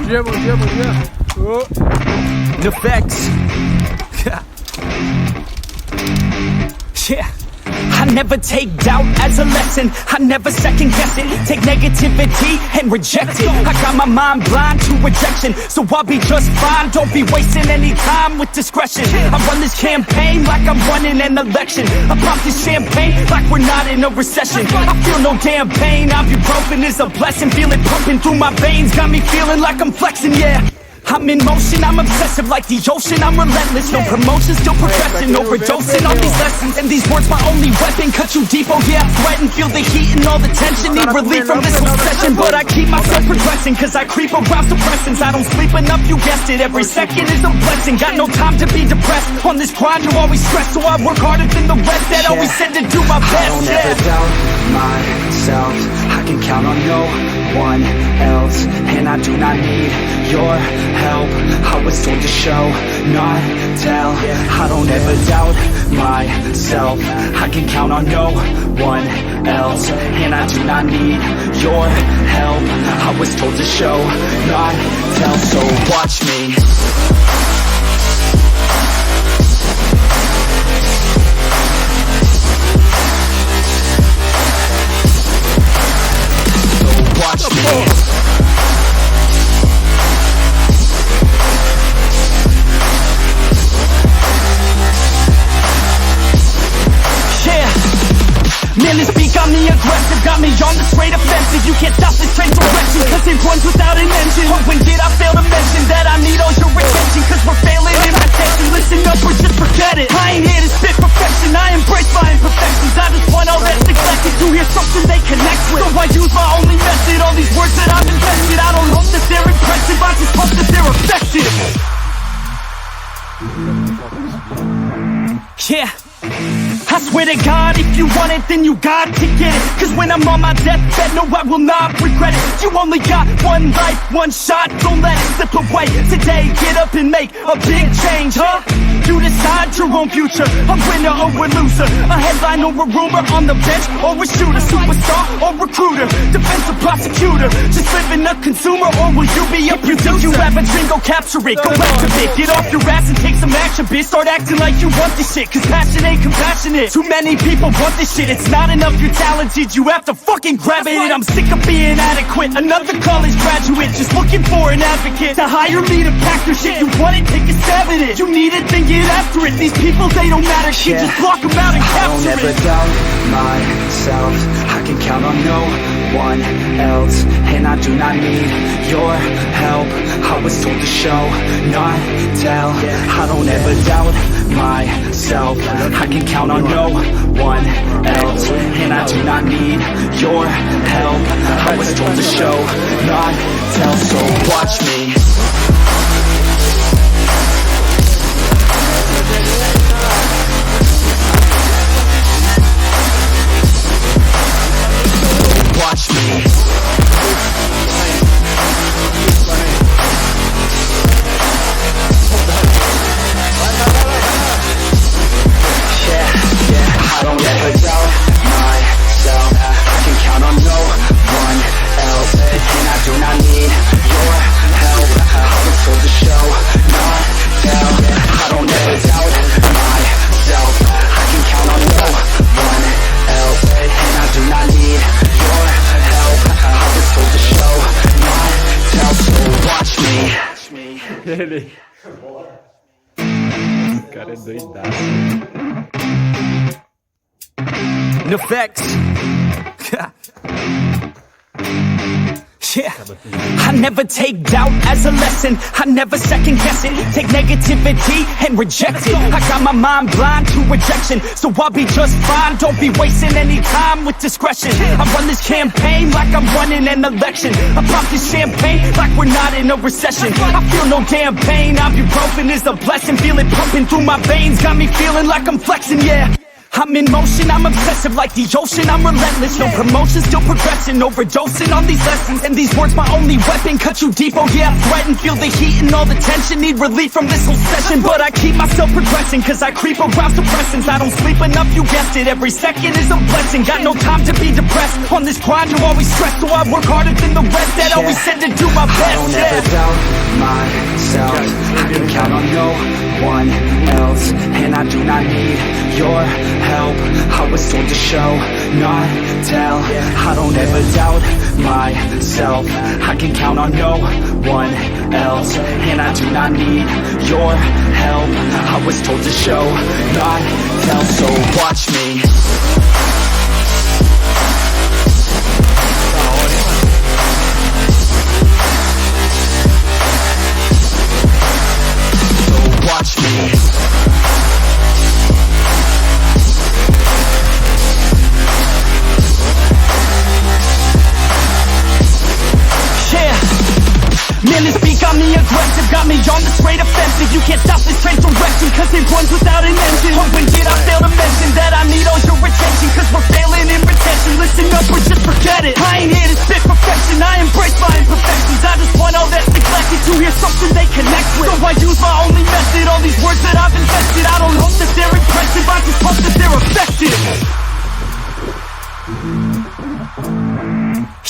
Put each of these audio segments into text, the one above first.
dia, bom dia, bom dia. The facts. Yeah. I never take doubt as a lesson. I never second guess it. Take negativity and reject it. I got my mind blind to rejection, so I'll be just fine. Don't be wasting any time with discretion. I run this campaign like I'm running an election. I pop this champagne like we're not in a recession. I feel no damn pain. Ibuprofen is a blessing. Feel it pumping through my veins. Got me feeling like I'm flexing, yeah. I'm in motion, I'm obsessive like the ocean, I'm relentless. No promotion, still progressing, overdosing on these lessons. And these words my only weapon, cut you deep, oh yeah, I threaten. Feel the heat and all the tension, need relief from this obsession. But I keep myself progressing, cause I creep around suppressants. I don't sleep enough, you guessed it, every second is a blessing. Got no time to be depressed, on this grind you always stress. So I work harder than the rest, that always said to do my best. I don't ever doubt myself, I can count on no one else. And I do not need your help, I was told to show, not tell. I don't ever doubt myself, I can count on no one else. And I do not need your help, I was told to show, not tell. So watch me. So watch me. Man, this beat got me aggressive, got me on the straight offensive. You can't stop this train direction, cause it runs without an engine. But when did I fail to mention that I need all your attention? Cause we're failing in attention, listen up or just forget it. I ain't here to spit perfection, I embrace my imperfections. I just want all that's neglected to hear something they connect with. So I use my only method, all these words that I've invested. I don't hope that they're impressive, I just hope that they're effective. Yeah, I swear to God, if you want it, then you got to get it. Cause when I'm on my deathbed, no, I will not regret it. You only got one life, one shot, don't let it slip away. Today, get up and make a big change, huh? You decide your own future, a winner or a loser, a headline or a rumor, on the bench or a shooter, superstar or recruiter, defensive prosecutor, just living a consumer, or will you be a producer? You have a dream, go capture it, go after it, get off your ass and take some action, bitch. Start acting like you want this shit, cause passion ain't compassionate. Too many people want this shit, it's not enough you're talented, you have to fucking grab it. And I'm sick of being adequate, another college graduate, just looking for an advocate to hire me to pack your shit. You want it, take a stab at it, you need it, then get after it. These people, they don't matter, shit, just block them out and capture it. I don't ever doubt myself, I can count on no one else. And I do not need your help, I was told to show, not tell. I don't ever doubt myself, I can count on no one else. And I do not need your help, I was told to show, not tell. So watch me. Watch me. I don't ever doubt myself, I can count on no one else. And I do not need your help, I was told to show, not tell. I don't ever doubt myself, I can count on no one else. And I do not need your help, I was told to show, not tell. So watch me. Ele. O cara é doidado. The facts. Yeah. I never take doubt as a lesson, I never second guess it. Take negativity and reject it. I got my mind blind to rejection, so I'll be just fine. Don't be wasting any time with discretion. I run this campaign like I'm running an election. I pop this champagne like we're not in a recession. I feel no damn pain, ibuprofen is a blessing. Feel it pumping through my veins, got me feeling like I'm flexing, yeah. I'm in motion, I'm obsessive like the ocean, I'm relentless. No promotion, still progressing, overdosing on these lessons. And these words my only weapon, cut you deep, oh yeah, I threaten. Feel the heat and all the tension, need relief from this whole session. But I keep myself progressing, cause I creep around suppressants. I don't sleep enough, you guessed it, every second is a blessing. Got no time to be depressed, on this grind you always stressed. So I work harder than the rest, that always said to do my best. I don't ever doubt myself, I can count on no one else. And I do not need your help, I was told to show, not tell. I don't ever doubt myself, I can count on no one else. And I do not need your help, I was told to show, not tell. So watch me. So watch me. Man, this beat got me aggressive, got me on the straight offensive. You can't stop this train direction, cause it runs without an engine. Oh, when did I fail to mention that I need all your attention? Cause we're failing in retention, listen up or just forget it. I ain't here to spit perfection, I embrace my imperfections. I just want all that's neglected to hear something they connect with. So I use my only method, all these words that I've invested. I don't hope that they're impressive, I just hope that they're effective.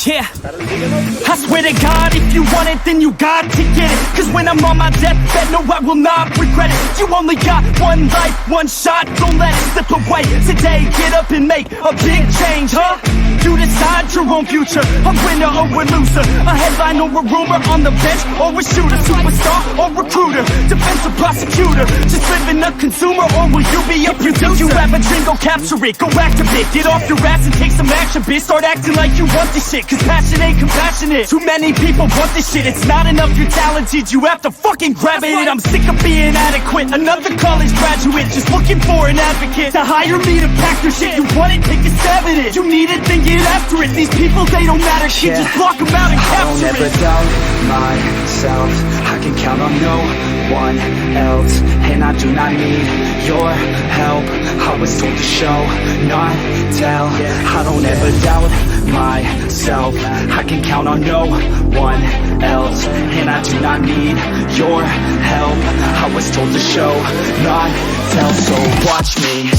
Yeah, I swear to God, if you want it, then you got to get it. Cause when I'm on my deathbed, no, I will not regret it. You only got one life, one shot, don't let it slip away. Today, get up and make a big change, huh? You decide your own future, a winner or a loser, a headline or a rumor, on the bench or a shooter, superstar or recruiter, defensive prosecutor, just living a consumer, or will you be a producer? You have a dream, go capture it, go activate, get off your ass and take some action, bitch. Start acting like you want this shit, cause passion ain't compassionate. Too many people want this shit, it's not enough you're talented, you have to fucking grab it. I'm sick of being adequate, another college graduate, just looking for an advocate to hire me to pack your shit. You want it, take a stab at it, you need it, then get after it. These people, they don't matter, shit, just block them out and capture it. I don't ever doubt myself, I can count on no one else. And I do not need your help, I was told to show, not tell. I don't ever doubt myself, I can count on no one else. And I do not need your help, I was told to show, not tell. So watch me.